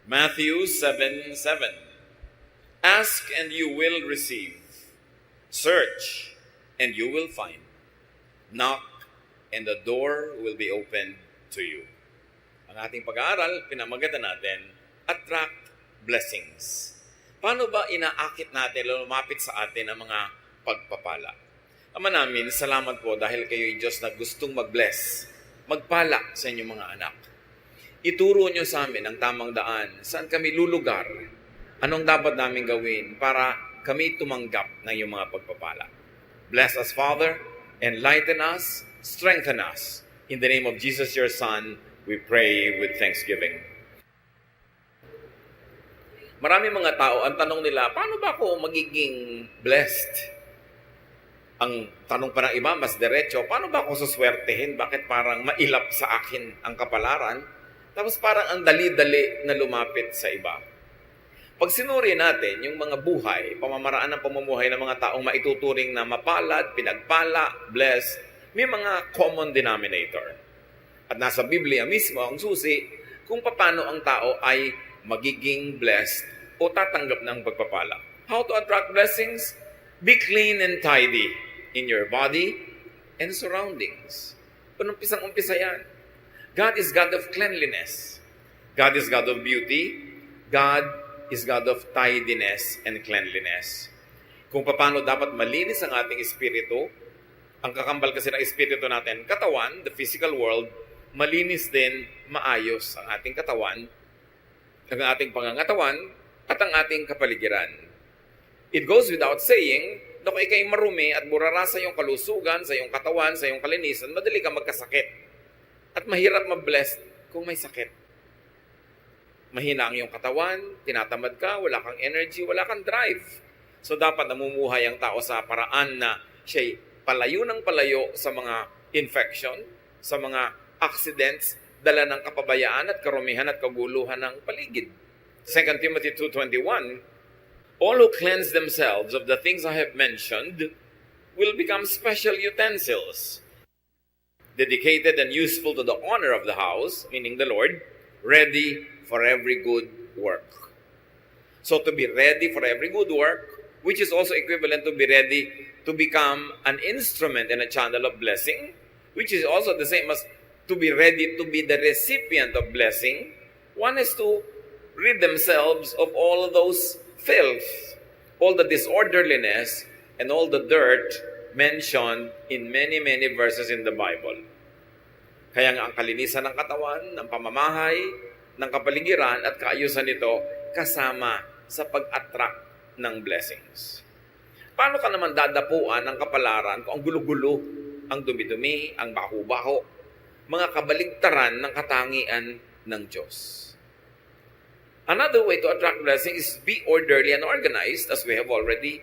Matthew 7:7. Ask and you will receive. Search and you will find. Knock and the door will be opened to you. Ang ating pag-aaral, pinamagatan natin, attract blessings. Paano ba inaakit natin, lumapit sa atin ang mga pagpapala? Ama namin, salamat po dahil kayo'y Diyos na gustong mag-bless, magpala sa inyong mga anak. Ituro nyo sa amin ang tamang daan, saan kami lulugar, anong dapat namin gawin para kami tumanggap ng iyong mga pagpapala. Bless us, Father, enlighten us, strengthen us. In the name of Jesus, your Son, we pray with thanksgiving. Marami mga tao, ang tanong nila, paano ba ako magiging blessed? Ang tanong pa ng iba, mas diretso, paano ba ako suswertehin? Bakit parang mailap sa akin ang kapalaran? Tapos parang ang dali-dali na lumapit sa iba. Pag sinuri natin yung mga buhay, pamamaraan ng pamumuhay ng mga taong maituturing na mapalad, pinagpala, blessed, may mga common denominator. At nasa Biblia mismo ang susi kung paano ang tao ay magiging blessed o tatanggap ng pagpapala. How to attract blessings? Be clean and tidy in your body and surroundings. Umpisang-umpisa yan. God is God of cleanliness. God is God of beauty. God is God of tidiness and cleanliness. Kung paano dapat malinis ang ating espiritu, ang kakambal kasi ng espiritu natin, katawan, the physical world, malinis din, maayos ang ating katawan, ang ating pangangatawan, at ang ating kapaligiran. It goes without saying, na kung ikay marumi at burara sa iyong kalusugan, sa iyong katawan, sa iyong kalinisan, madali ka magkasakit. At mahirap ma-bless kung may sakit. Mahina ang iyong katawan, tinatamad ka, wala kang energy, wala kang drive. So dapat namumuhay ang tao sa paraan na siya'y palayo ng palayo sa mga infection, sa mga accidents, dala ng kapabayaan at karumihan at kaguluhan ng paligid. 2 Timothy 2:21, all who cleanse themselves of the things I have mentioned will become special utensils, dedicated and useful to the honor of the house, meaning the Lord, ready for every good work. So to be ready for every good work, which is also equivalent to be ready to become an instrument and a channel of blessing, which is also the same as to be ready to be the recipient of blessing, one is to rid themselves of all those filth, all the disorderliness, and all the dirt mentioned in many, many verses in the Bible. Kaya nga ang kalinisan ng katawan, ng pamamahay, ng kapaligiran at kaayusan nito kasama sa pag-attract ng blessings. Paano ka naman dadapuan ng kapalaran kung ang gulo-gulo, ang dumi-dumi, ang baho-baho, mga kabaligtaran ng katangian ng Diyos? Another way to attract blessings is be orderly and organized, as we have already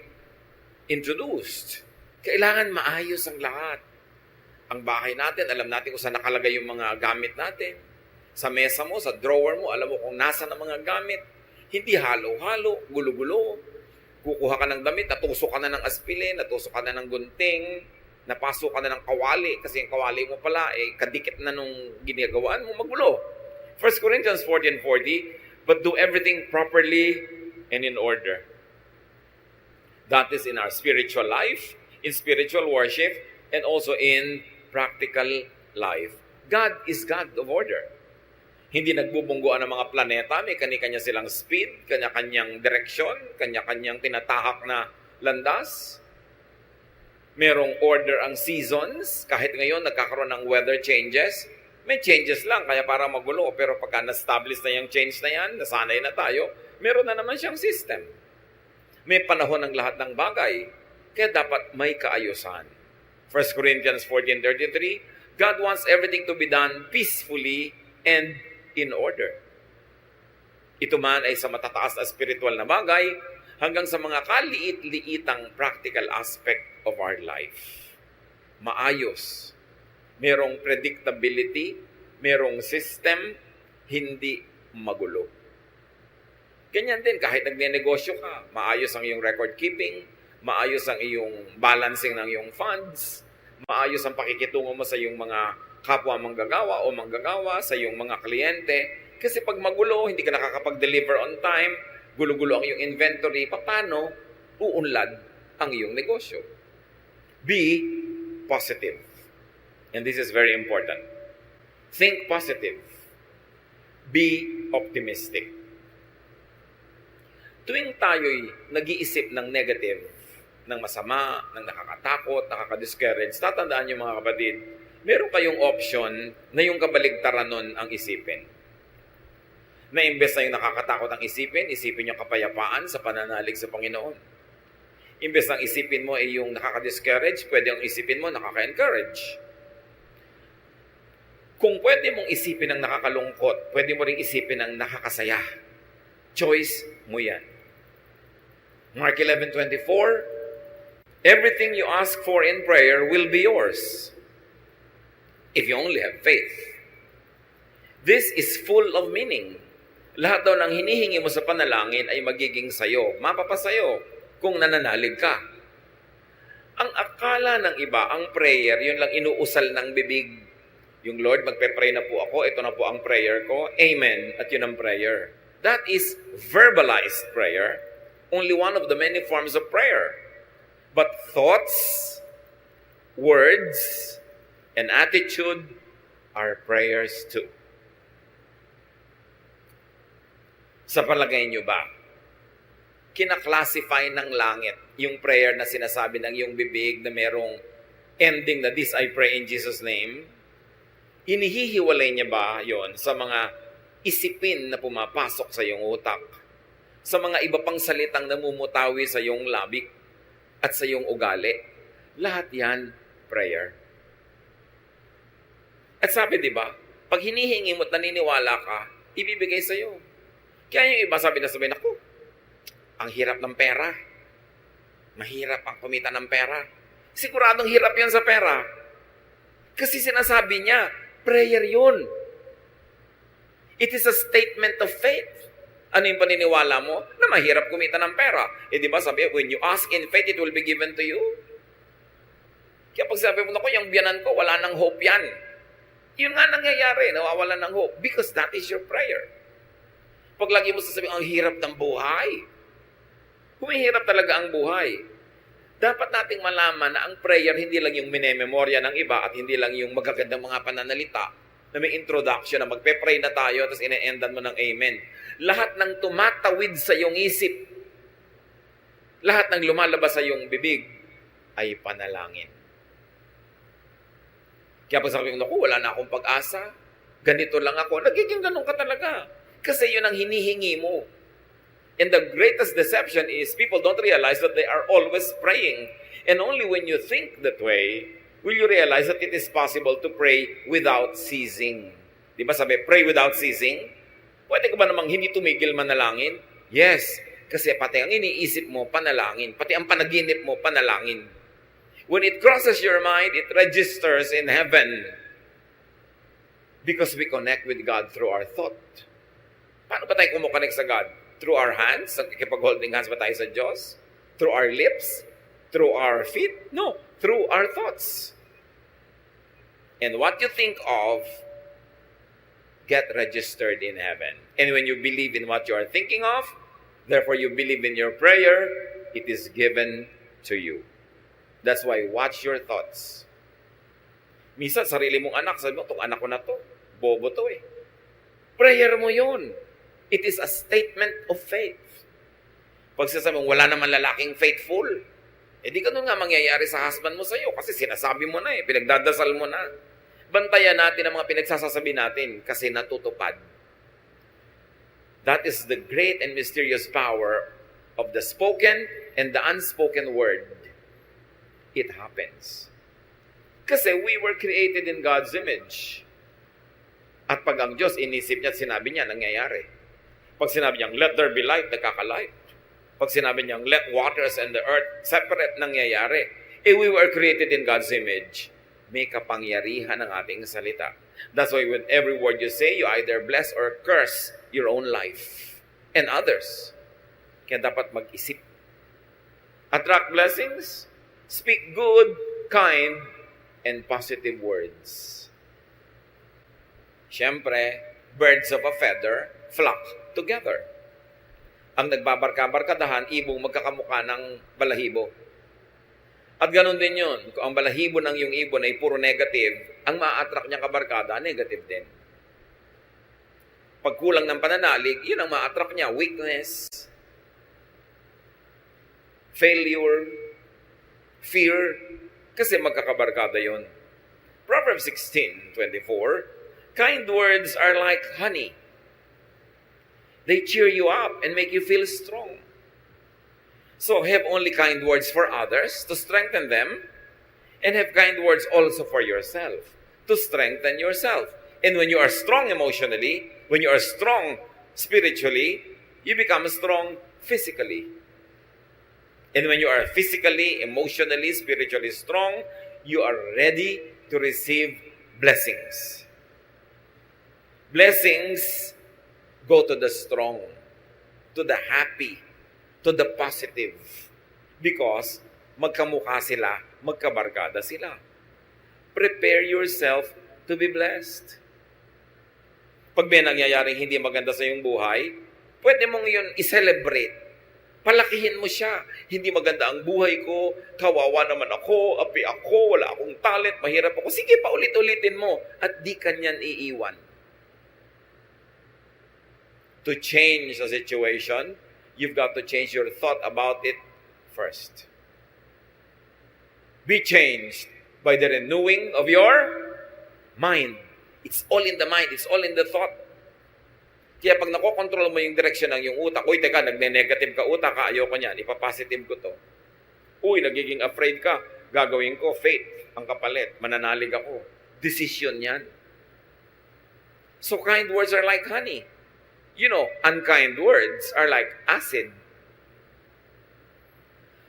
introduced. Kailangan maayos ang lahat. Ang bahay natin, alam natin kung saan nakalagay yung mga gamit natin. Sa mesa mo, sa drawer mo, alam mo kung nasa ng mga gamit. Hindi halo-halo, gulo-gulo. Kukuha ka ng damit, natusok ka na ng aspilin, natusok ka na ng gunting, napasok ka na ng kawali, kasi yung kawali mo pala, kadikit na nung ginagawaan mo, magulo. 1 Corinthians 14:40, but do everything properly and in order. That is in our spiritual life, in spiritual worship, and also in practical life. God is God of order. Hindi nagbubungguan ng mga planeta, may kanya-kanya silang speed, kanya-kanyang direksyon, kanya-kanyang tinatahak na landas. Merong order ang seasons, kahit ngayon nagkakaroon ng weather changes, may changes lang, kaya parang magulo. Pero pagka na-establish na yung change na yan, nasanay na tayo, meron na naman siyang system. May panahon ng lahat ng bagay, kaya dapat may kaayusan. 1 Corinthians 14:33, God wants everything to be done peacefully and in order. Ito man ay sa matataas na spiritual na bagay hanggang sa mga kaliit-liitang practical aspect of our life. Maayos. Merong predictability, merong system, hindi magulo. Ganyan din, kahit nagne-negosyo ka, maayos ang iyong record keeping, maayos ang iyong balancing ng iyong funds, maayos ang pakikitungo mo sa iyong mga kapwa manggagawa o manggagawa, sa iyong mga kliyente, Kasi pag magulo, hindi ka nakakapag-deliver on time, gulo-gulo ang iyong inventory, paano uunlad ang iyong negosyo? Be positive. And this is very important. Think positive. Be optimistic. Tuwing tayo'y nag-iisip ng negative, ng masama, ng nakakatakot, nakaka-discourage, tatandaan niyo mga kapatid, meron kayong option na yung kabaligtaran nun ang isipin. Na imbes na yung nakakatakot ang isipin yung kapayapaan sa pananalig sa Panginoon. Imbes na isipin mo ay yung nakaka-discourage, pwede ang isipin mo nakaka-encourage. Kung pwede mong isipin ang nakakalungkot, pwede mo ring isipin ang nakakasaya. Choice mo yan. Mark 11:24, everything you ask for in prayer will be yours if you only have faith. This is full of meaning. Lahat daw ng hinihingi mo sa panalangin ay magiging sayo, mapapasayo kung nananalig ka. Ang akala ng iba, ang prayer, yun lang inuusal ng bibig. Yung Lord, magpe-pray na po ako, ito na po ang prayer ko, amen, at yun ang prayer. That is verbalized prayer, only one of the many forms of prayer. But thoughts, words, and attitude are prayers too. Sa palagay nyo ba, kinaklasify ng langit yung prayer na sinasabi ng iyong bibig na merong ending na this I pray in Jesus' name? Hinihiwalay niya ba yon sa mga isipin na pumapasok sa iyong utak? Sa mga iba pang salitang namumutawi sa iyong labik at sa iyong ugali? Lahat yan, prayer. At sabi, di ba, pag hinihingi mo at naniniwala ka, ibibigay sa iyo. Kaya yung iba sabi, ako, ang hirap ng pera. Mahirap ang kumita ng pera. Siguradong hirap yan sa pera. Kasi sinasabi niya, prayer yun. It is a statement of faith. Ano yung paniniwala mo? Na mahirap kumita ng pera. Di ba sabi, when you ask in faith, it will be given to you. Kaya pag sabi mo, yung biyanan ko, wala nang hope yan. Yun nga nangyayari, nawawala ng hope. Because that is your prayer. Pag lagi mo sasabihin, ang hirap ng buhay. Humihirap talaga ang buhay. Dapat nating malaman na ang prayer hindi lang yung minememorya ng iba at hindi lang yung magagandang mga pananalita na may introduction na magpe-pray na tayo tapos ine-endan mo ng amen. Lahat ng tumatawid sa iyong isip, lahat ng lumalabas sa iyong bibig ay panalangin. Kaya pag sabi ko, wala na akong pag-asa, ganito lang ako, nagiging ganun ka talaga. Kasi yun ang hinihingi mo. And the greatest deception is people don't realize that they are always praying. And only when you think that way, will you realize that it is possible to pray without ceasing. Di ba sabi, pray without ceasing? Pwede ka ba namang hindi tumigil manalangin? Yes, kasi pati ang iniisip mo, panalangin. Pati ang panaginip mo, panalangin. When it crosses your mind, it registers in heaven. Because we connect with God through our thought. Paano ba tayo kumukonect sa God? Through our hands? Nakikipag-holding hands ba tayo sa Diyos? Through our lips? Through our feet? No. Through our thoughts. And what you think of, get registered in heaven. And when you believe in what you are thinking of, therefore you believe in your prayer, it is given to you. That's why watch your thoughts. Minsan, sarili mong anak, sabi mo, itong anak ko na to, bobo to eh. Prayer mo yun. It is a statement of faith. Pag sasabi mo, wala naman lalaking faithful, di ganun nga mangyayari sa husband mo sa'yo kasi sinasabi mo na eh, pinagdadasal mo na. Bantayan natin ang mga pinagsasasabi natin kasi natutupad. That is the great and mysterious power of the spoken and the unspoken word. It happens. Kasi we were created in God's image. At pag ang Diyos inisip niya at sinabi niya, nangyayari. Pag sinabi niyang, let there be light, nagkakalight. Pag sinabi niyang, let waters and the earth separate, nangyayari. We were created in God's image. May kapangyarihan ang ating salita. That's why with every word you say, you either bless or curse your own life and others. Kaya dapat mag-isip. Attract blessings, speak good, kind, and positive words. Siyempre, birds of a feather flock together. Ang nagbabarka-barkadahan, ibong magkakamukha ng balahibo. At ganun din yun. Kung ang balahibo ng yung ibon ay puro negative, ang ma-attract niyang kabarkada, negative din. Pag kulang ng pananalig, yun ang ma-attract niya. Weakness, failure, fear, kasi magkakabarkada yun. Proverbs 16:24, kind words are like honey. They cheer you up and make you feel strong. So have only kind words for others to strengthen them, and have kind words also for yourself to strengthen yourself. And when you are strong emotionally, when you are strong spiritually, you become strong physically. And when you are physically, emotionally, spiritually strong, you are ready to receive blessings. Blessings go to the strong, to the happy, to the positive. Because magkamukha sila, magkabarkada sila. Prepare yourself to be blessed. Pag may nangyayaring hindi maganda sa iyong buhay, pwede mong yun i-celebrate. Palakihin mo siya. Hindi maganda ang buhay ko, kawawa naman ako, api ako, wala akong talent, mahirap ako. Sige, paulit-ulitin mo at di kanyan iiwan. To change the situation, you've got to change your thought about it first. Be changed by the renewing of your mind. It's all in the mind. It's all in the thought. Kaya pag nakokontrol mo yung direksyon ng yung utak, uy, teka, nagne-negative ka utak, ayoko niyan, ipapositive ko to. Uy, nagiging afraid ka, gagawin ko, faith, ang kapalit, mananalig ako. Decision yan. So kind words are like honey. You know, unkind words are like acid.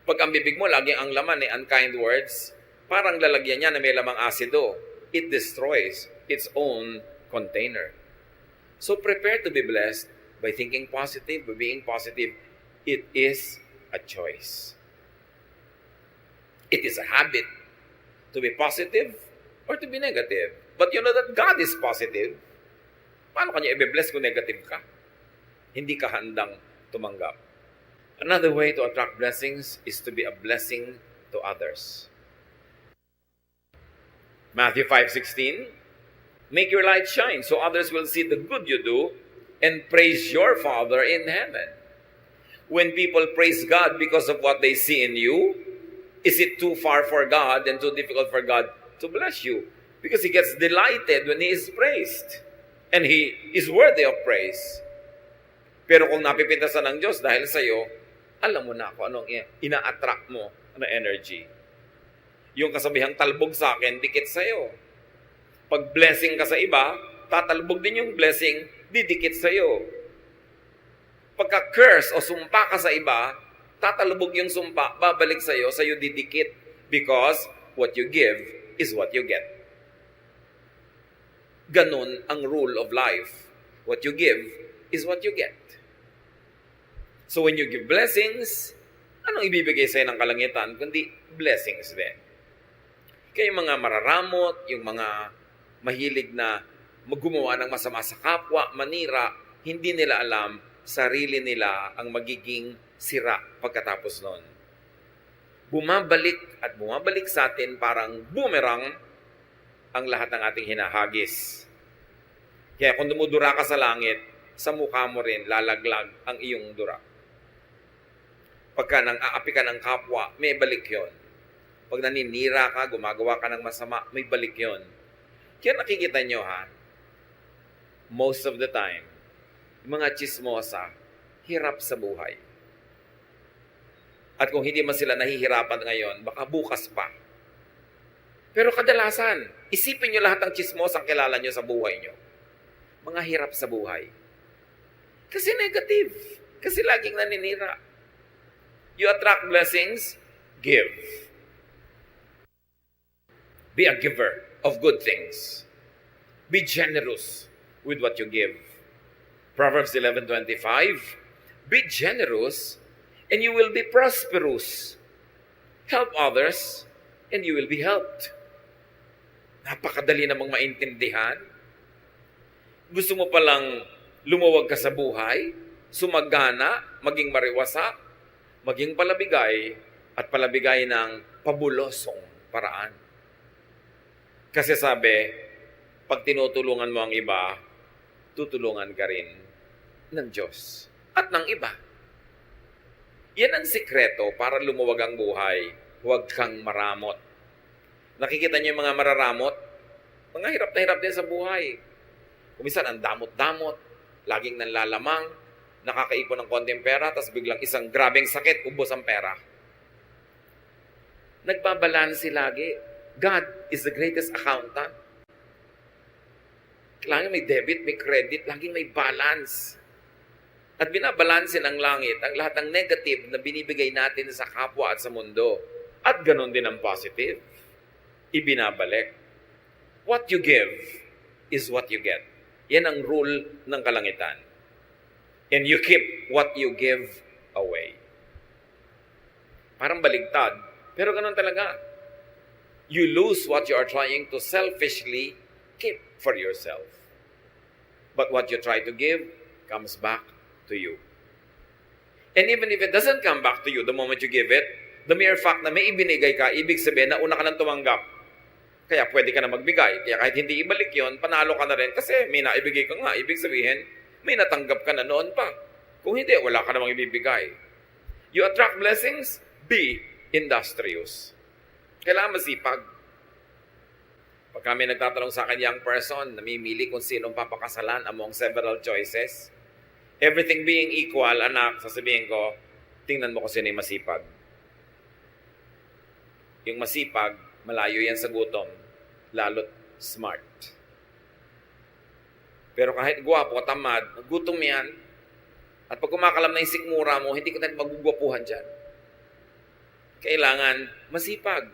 Pag ang bibig mo, laging ang laman unkind words, parang lalagyan niya na may lamang asido. It destroys its own container. So prepare to be blessed by thinking positive, by being positive. It is a choice. It is a habit to be positive or to be negative. But you know that God is positive. Paano kanya i-bless kung negative ka? Hindi ka handang tumanggap. Another way to attract blessings is to be a blessing to others. Matthew 5:16, make your light shine so others will see the good you do and praise your Father in heaven. When people praise God because of what they see in you, is it too far for God and too difficult for God to bless you? Because He gets delighted when He is praised. And He is worthy of praise. Pero kung napipintasan ng Diyos dahil sa iyo, alam mo na kung anong ina-attract mo na energy. Yung kasabihang talbog sa akin, dikit sa iyo. Pag blessing ka sa iba, tatalbog din yung blessing, didikit sa iyo. Pagka curse o sumpa ka sa iba, tatalbog yung sumpa, babalik sa iyo didikit. Because what you give is what you get. Ganun ang rule of life. What you give is what you get. So when you give blessings, anong ibibigay sa'yo ng kalangitan? Kundi blessings din. Kaya yung mga mararamot, yung mga mahilig na maggumawa ng masama sa kapwa, manira, hindi nila alam, sarili nila ang magiging sira pagkatapos nun. Bumabalik at bumabalik sa atin parang boomerang ang lahat ng ating hinahagis. Kaya kung dumudura ka sa langit, sa mukha mo rin lalaglag ang iyong dura. Pagka nang aapi ka ng kapwa, may balik yon. Pag naninira ka, gumagawa ka ng masama, may balik yon. Kaya nakikita nyo most of the time, yung mga chismosa, hirap sa buhay. At kung hindi man sila nahihirapan ngayon, baka bukas pa. Pero kadalasan, isipin nyo lahat ng chismosa ang kilala nyo sa buhay nyo. Mga hirap sa buhay. Kasi negative. Kasi laging naninira. You attract blessings, give. Be a giver of good things. Be generous with what you give. Proverbs 11:25, be generous and you will be prosperous. Help others and you will be helped. Napakadali namang maintindihan. Gusto mo palang lumuwag ka sa buhay, sumagana, maging mariwasak, maging palabigay, at palabigay ng pabulosong paraan. Kasi sabi, pag tinutulungan mo ang iba, tutulungan ka rin ng Diyos at ng iba. Yan ang sikreto para lumuwag ang buhay. Huwag kang maramot. Nakikita niyo yung mga mararamot? Mga hirap na hirap din sa buhay. Kuminsan, ang damot-damot, laging nanlalamang, nakakaipon ng konting pera, tapos biglang isang grabeng sakit, ubos ang pera. Nagbabalansi lagi. God is the greatest accountant. Laging may debit, may credit, laging may balance. At binabalansin ng langit ang lahat ng negative na binibigay natin sa kapwa at sa mundo. At ganon din ang positive. Ibinabalik. What you give is what you get. Yan ang rule ng kalangitan. And you keep what you give away. Parang baligtad. Pero ganon talaga. You lose what you are trying to selfishly keep for yourself. But what you try to give comes back to you. And even if it doesn't come back to you the moment you give it, the mere fact na may ibinigay ka, ibig sabihin na una ka nang tumanggap. Kaya pwede ka na magbigay. Kaya kahit hindi ibalik yon, panalo ka na rin kasi may naibigay ka nga. Ibig sabihin, may natanggap ka na noon pa. Kung hindi, wala ka namang ibibigay. You attract blessings, be industrious. Kailangan masipag. Pag kami nagtatanong sa akin, young person, namimili kung sinong papakasalan among several choices, everything being equal, anak, sasabihin ko, tingnan mo kung sino yung masipag. Yung masipag, malayo yan sa gutom, lalo't smart. Pero kahit gwapo, tamad, gutom yan, at pag kumakalam na yung sikmura mo, hindi ka na magugwapuhan dyan. Kailangan masipag.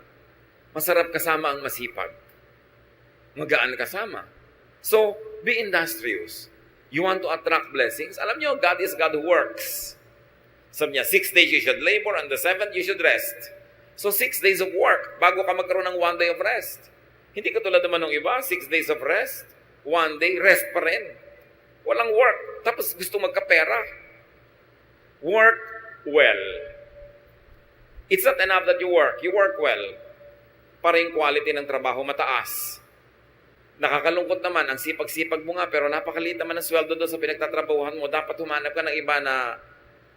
Masarap kasama ang masipag. Magaan kasama. So, be industrious. You want to attract blessings? Alam nyo, God is God who works. Sabi niya, 6 days you should labor, and the 7th you should rest. So 6 days of work, bago ka magkaroon ng 1 day of rest. Hindi katulad naman ng iba, 6 days of rest, 1 day, rest pa rin. Walang work, tapos gusto magkapera. Work well. It's not enough that you work well. Para yung quality ng trabaho mataas. Nakakalungkot naman, ang sipag-sipag mo nga, pero napakaliit naman ang sweldo doon sa pinagtatrabahuhan mo. Dapat humanap ka ng iba na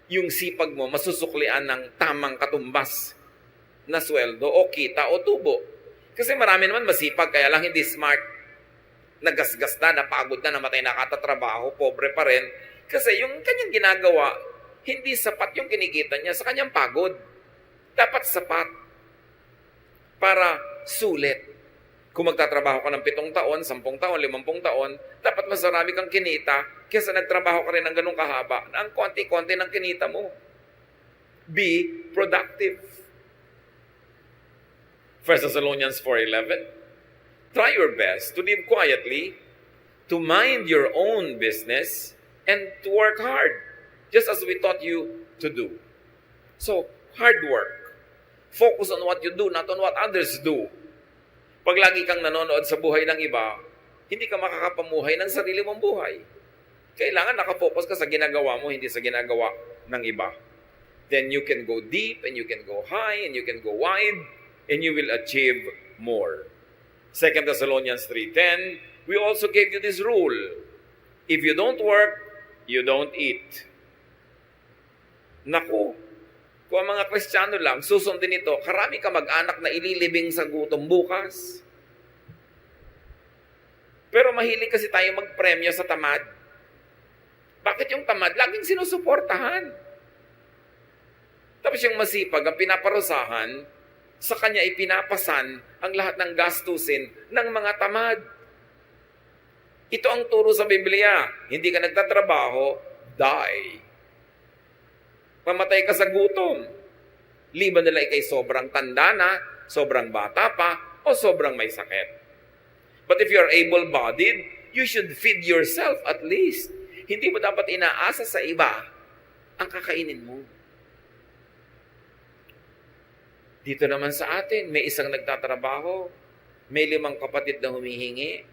yung sipag mo masusuklian ng tamang katumbas na sweldo o kita o tubo. Kasi marami naman masipag, kaya lang hindi smart. Nagasgas na, napagod na, namatay na katatrabaho, pobre pa rin. Kasi yung kanyang ginagawa, hindi sapat yung kinikita niya sa kanyang pagod. Dapat sapat para sulit. Kung magtatrabaho ka ng 7 taon, 10 taon, 50 taon, dapat mas marami kang kinita kaysa nagtrabaho ka rin ng ganung kahaba. Ang konti-konti ng kinita mo. Be productive. 1 Thessalonians 4:11. Try your best to live quietly, to mind your own business, and to work hard, just as we taught you to do. So, hard work. Focus on what you do, not on what others do. Pag lagi kang nanonood sa buhay ng iba, hindi ka makakapamuhay ng sarili mong buhay. Kailangan nakafocus ka sa ginagawa mo, hindi sa ginagawa ng iba. Then you can go deep, and you can go high, and you can go wide, and you will achieve more. 2 Thessalonians 3:10, we also gave you this rule. If you don't work, you don't eat. Naku, kung ang mga Kristiyano lang, susundin ito, karami ka mag-anak na ililibing sa gutom bukas. Pero mahilig kasi tayo magpremyo sa tamad. Bakit yung tamad? Laging sinusuportahan. Tapos yung masipag, ang pinaparusahan, sa kanya ipinapasan ang lahat ng gastusin ng mga tamad. Ito ang turo sa Biblia. Hindi ka nagtatrabaho, die. Mamatay ka sa gutom. Liban nila ikay sobrang tanda na, sobrang bata pa, o sobrang may sakit. But if you're able-bodied, you should feed yourself at least. Hindi mo dapat inaasa sa iba ang kakainin mo. Dito naman sa atin, may isang nagtatrabaho, may 5 kapatid na humihingi.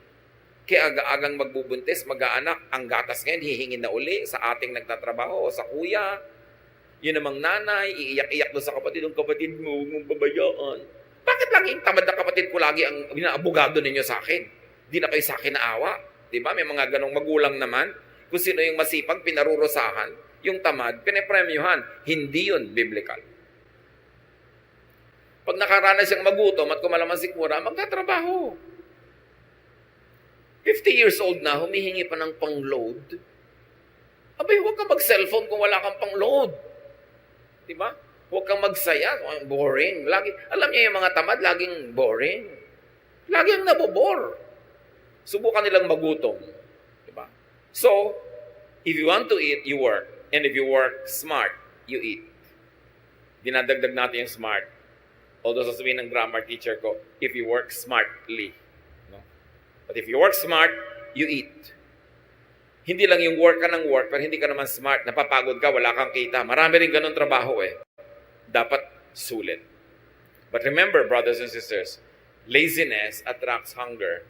Kaya aga-agang magbubuntis, mag-aanak, ang gatas ngayon hihingin na uli sa ating nagtatrabaho, sa kuya. Yun namang nanay, iiyak-iyak doon sa kapatid, ang kapatid mo, huwag mong babayaan. Bakit laging tamad na kapatid ko lagi ang abogado ninyo sa akin? Di na kayo sa akin naawa. Diba? May mga ganong magulang naman. Kung sino yung masipag, pinarurusahan. Yung tamad, pinapremyuhan. Hindi yun biblical. Pag nakaranas siyang magutom at kumalaman si Kura, magtatrabaho. 50 years old na, humihingi pa ng pang-load. Abay, huwag kang mag-cellphone kung wala kang pang-load. Diba? Huwag kang magsaya. Boring. Alam niyo yung mga tamad, laging boring. Laging nabobore. Subukan nilang magutom. Diba? So, if you want to eat, you work. And if you work smart, you eat. Dinadagdag natin yung smart. Although sasabihin ng grammar teacher ko, if you work smartly. No? But if you work smart, you eat. Hindi lang yung work ka ng work, pero hindi ka naman smart. Napapagod ka, wala kang kita. Marami rin ganun trabaho eh. Dapat sulit. But remember, brothers and sisters, laziness attracts hunger.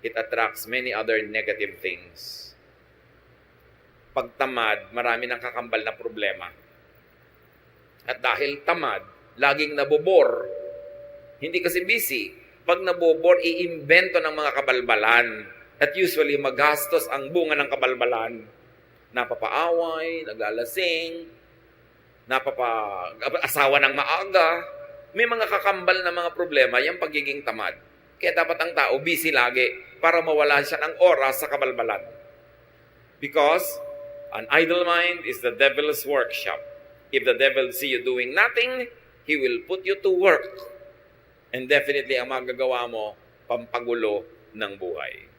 It attracts many other negative things. Pag tamad, marami nang kakambal na problema. At dahil tamad, laging nabobor. Hindi kasi busy. Pag nabobor, iimbento ng mga kabalbalan. At usually, magastos ang bunga ng kabalbalan. Napapaaway, naglalasing, asawa ng maaga. May mga kakambal na mga problema, yung pagiging tamad. Kaya dapat ang tao busy lagi para mawala siya ng oras sa kabalbalan. Because an idle mind is the devil's workshop. If the devil see you doing nothing, he will put you to work. And definitely, ang magagawa mo, pampagulo ng buhay.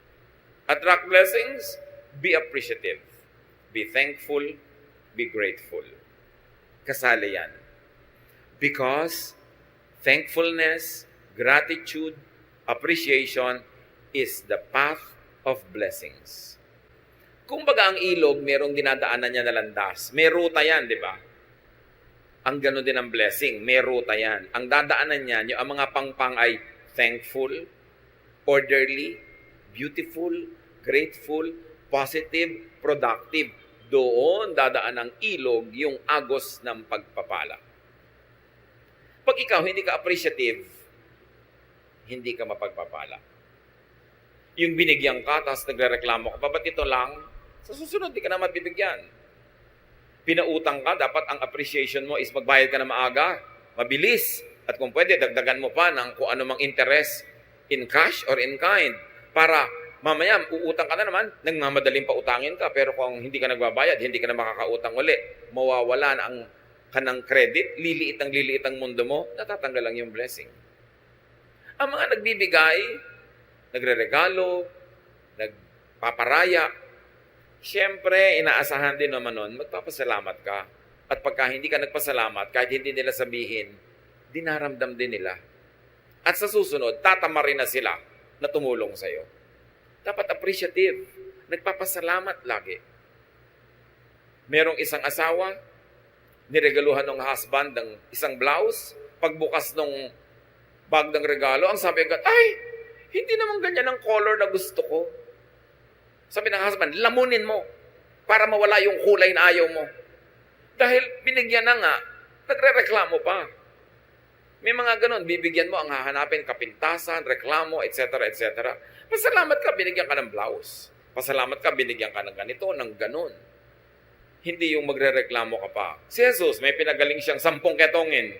Attract blessings, be appreciative. Be thankful, be grateful. Kasali yan. Because thankfulness, gratitude, appreciation is the path of blessings. Kung baga ang ilog, merong dinadaanan niya na landas. May ruta yan, di ba? Ang gano'n din ang blessing, may ruta yan. Ang dadaanan niyan, yung mga pangpang ay thankful, orderly, beautiful, grateful, positive, productive. Doon dadaan ng ilog yung agos ng pagpapala. Pag ikaw hindi ka appreciative, hindi ka mapagpapala. Yung binigyan ka, tapos nagrereklamo ka, ba't ito lang? Sa susunod, di ka na mabibigyan. Pinautang ka, dapat ang appreciation mo is magbayad ka na maaga, mabilis. At kung pwede, dagdagan mo pa ng kung ano mang interest in cash or in kind. Para mamaya, uutang ka na naman, nagmamadaling pa utangin ka. Pero kung hindi ka nagbabayad, hindi ka na makakautang uli. Mawawala na ang kanang credit, liliit ang mundo mo, natatanggal lang yung blessing. Ang mga nagbibigay, nagreregalo, nagpaparaya, siyempre, inaasahan din naman nun, magpapasalamat ka. At pagka hindi ka nagpasalamat, kahit hindi nila sabihin, dinaramdam din nila. At sa susunod, tatama rin na sila na tumulong sa'yo. Dapat appreciative. Nagpapasalamat lagi. Merong isang asawa, niregaluhan ng husband ng isang blouse. Pagbukas ng bag ng regalo, ang sabi agad, ay, hindi naman ganyan ang color na gusto ko. Sabi ng husband, lamunin mo para mawala yung kulay na ayaw mo. Dahil binigyan na nga, nagre-reklamo pa. May mga ganun, bibigyan mo ang hahanapin, kapintasan, reklamo, etc., etc. Pasalamat ka, binigyan ka ng blouse. Pasalamat ka, binigyan ka ng ganito, ng ganun. Hindi yung magre-reklamo ka pa. Si Jesus, may pinagaling siyang 10 ketongin.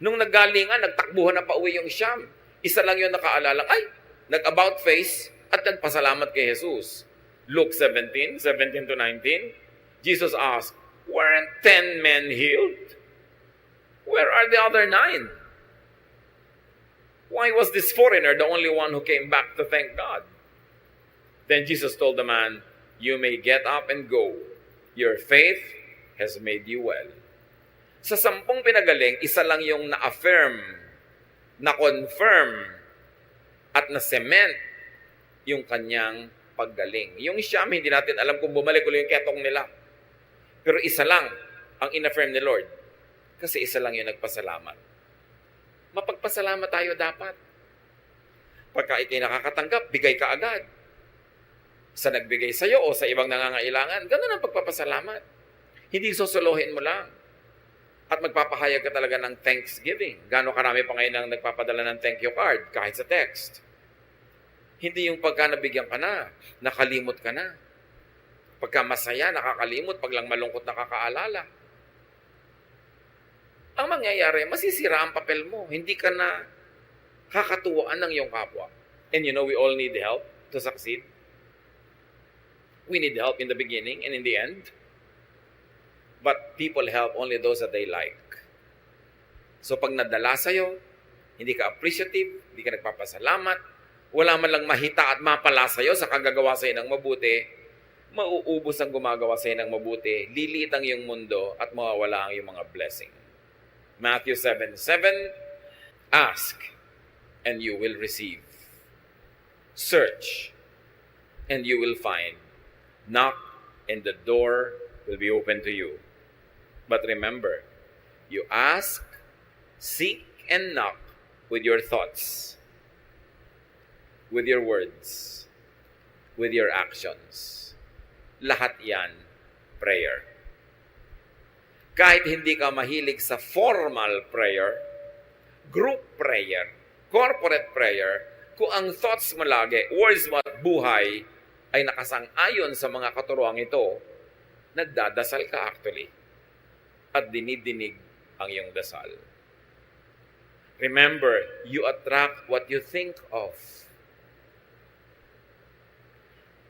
Nung naggalingan, nagtakbuhan na pa uwi yung Siyam. Isa lang yung nakaalala, ay, nag-about face at nagpasalamat kay Jesus. Luke 17 to 19, Jesus asked, weren't 10 men healed? Where are the other 9? Why was this foreigner the only one who came back to thank God? Then Jesus told the man, you may get up and go. Your faith has made you well. Sa 10 pinagaling, isa lang yung na-affirm, na-confirm, at na-cement yung kanyang paggaling. Yung Siyam, hindi natin alam kung bumalik ulit yung ketong nila. Pero isa lang ang in-affirm ni Lord. Kasi isa lang yung nagpasalamat. Mapagpasalamat tayo dapat. Pagka ikay nakakatanggap, bigay ka agad. Sa nagbigay sa'yo o sa ibang nangangailangan, ganun ang pagpapasalamat. Hindi susuluhin mo lang. At magpapahayag ka talaga ng thanksgiving. Gano'ng karami pa ngayon ang nagpapadala ng thank you card, kahit sa text. Hindi yung pagka nabigyan ka na, nakalimot ka na. Pagka masaya, nakakalimot, pag lang malungkot, nakakaalala. Ang mangyayari, masisira ang papel mo. Hindi ka na kakatuwaan ng iyong kapwa. And we all need help to succeed. We need help in the beginning and in the end. But people help only those that they like. So pag nadala sa'yo, hindi ka appreciative, hindi ka nagpapasalamat, wala man lang mahita at mapala sa'yo sa kagagawa sa'yo ng mabuti, mauubos ang gumagawa sa'yo ng mabuti, lilit ang iyong mundo at mawawala ang iyong mga blessing. Matthew 7:7, ask and you will receive. Search and you will find. Knock and the door will be open to you. But remember, you ask, seek, and knock with your thoughts, with your words, with your actions. Lahat yan, prayer. Kahit hindi ka mahilig sa formal prayer, group prayer, corporate prayer, kung ang thoughts mo lagi, words mo at buhay, ay nakasang-ayon sa mga katuruang ito, nagdadasal ka actually. At dinidinig ang iyong dasal. Remember, you attract what you think of.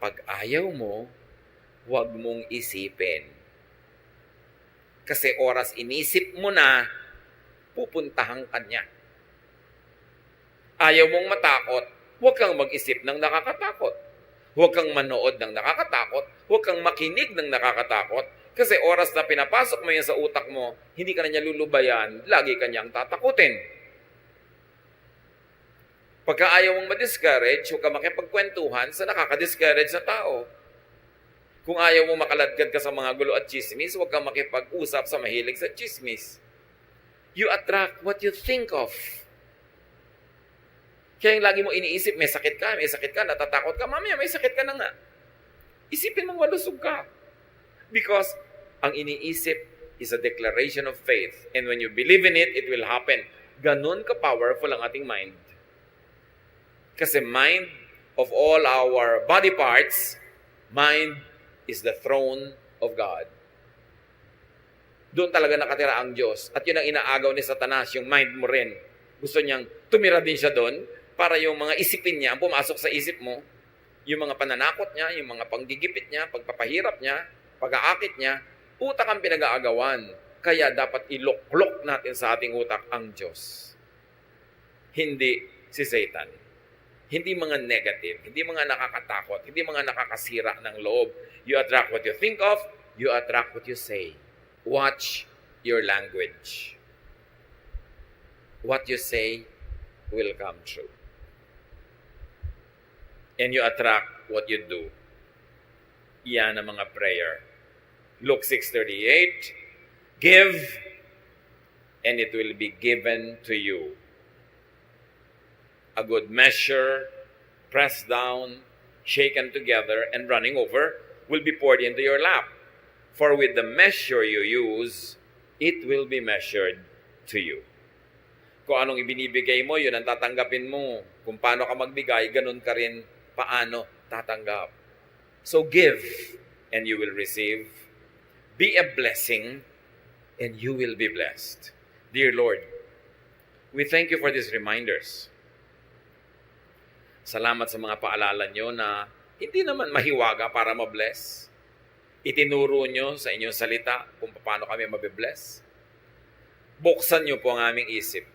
Pag ayaw mo, huwag mong isipin. Kasi oras inisip mo na, pupuntahan ka niya. Ayaw mong matakot, huwag kang mag-isip ng nakakatakot. Huwag kang manood ng nakakatakot. Huwag kang makinig ng nakakatakot. Kasi oras na pinapasok mo yan sa utak mo, hindi ka na niya lulubayan, lagi ka niyang tatakutin. Pagka ayaw mong ma-discourage, huwag ka makipagkwentuhan sa nakaka-discourage na tao. Kung ayaw mong makaladkad ka sa mga gulo at chismis, huwag kang makipag-usap sa mahilig sa chismis. You attract what you think of. Kaya yung lagi mo iniisip, may sakit ka, natatakot ka, mamaya may sakit ka na nga. Isipin mong malusog ka. Because ang iniisip is a declaration of faith. And when you believe in it, it will happen. Ganun ka-powerful ang ating mind. Kasi mind of all our body parts, mind is the throne of God. Doon talaga nakatira ang Diyos. At yun ang inaagaw ni Satanas, yung mind mo rin. Gusto niyang tumira din siya doon, para yung mga isipin niya, ang pumasok sa isip mo, yung mga pananakot niya, yung mga panggigipit niya, pagpapahirap niya, pag-aakit niya, utak ang pinag-aagawan. Kaya dapat iloklok natin sa ating utak ang Diyos. Hindi si Satan. Hindi mga negative, hindi mga nakakatakot, hindi mga nakakasira ng loob. You attract what you think of, you attract what you say. Watch your language. What you say will come true. And you attract what you do. Iyan ang mga prayer. Luke 6:38, give, and it will be given to you. A good measure, pressed down, shaken together, and running over, will be poured into your lap. For with the measure you use, it will be measured to you. Kung anong ibinibigay mo, yun ang tatanggapin mo. Kung paano ka magbigay, ganun ka rin paano tatanggap. So give, and you will receive. Be a blessing, and you will be blessed. Dear Lord, we thank you for these reminders. Salamat sa mga paalala nyo na hindi naman mahiwaga para mabless. Itinuro nyo sa inyong salita kung paano kami mabibless. Buksan nyo po ang aming isip.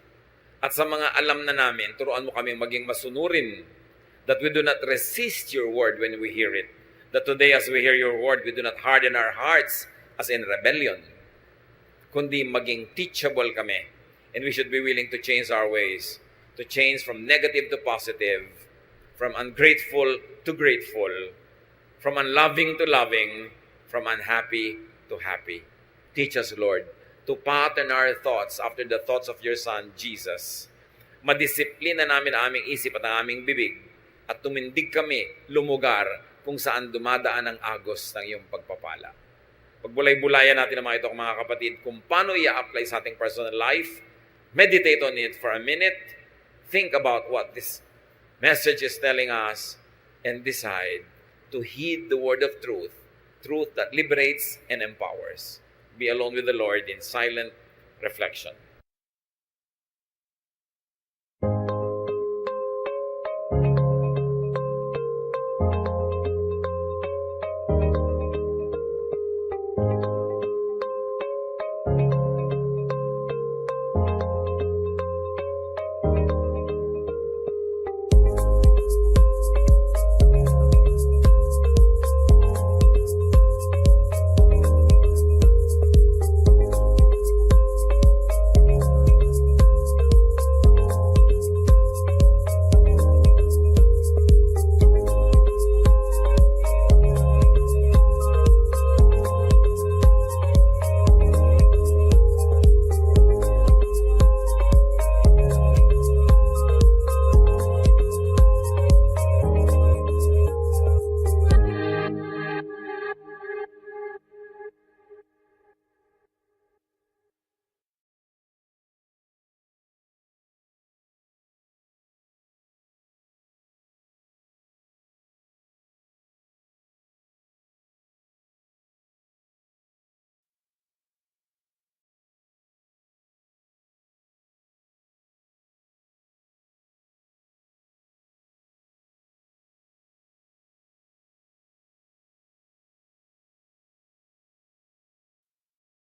At sa mga alam na namin, turuan mo kami maging masunurin, that we do not resist your word when we hear it. That today as we hear your word, we do not harden our hearts as in rebellion, kundi maging teachable kami. And we should be willing to change our ways, to change from negative to positive, from ungrateful to grateful, from unloving to loving, from unhappy to happy. Teach us, Lord, to pattern our thoughts after the thoughts of your Son, Jesus. madisiplina namin ang aming isip at ang aming bibig, at tumindig kami lumugar kung saan dumadaan ang agos ng iyong pagpapala. Pagbulay-bulayan natin ang mga ito, mga kapatid, kung paano i-apply sa ating personal life. Meditate on it for a minute. Think about what this message is telling us and decide to heed the word of truth, truth that liberates and empowers. Be alone with the Lord in silent reflection.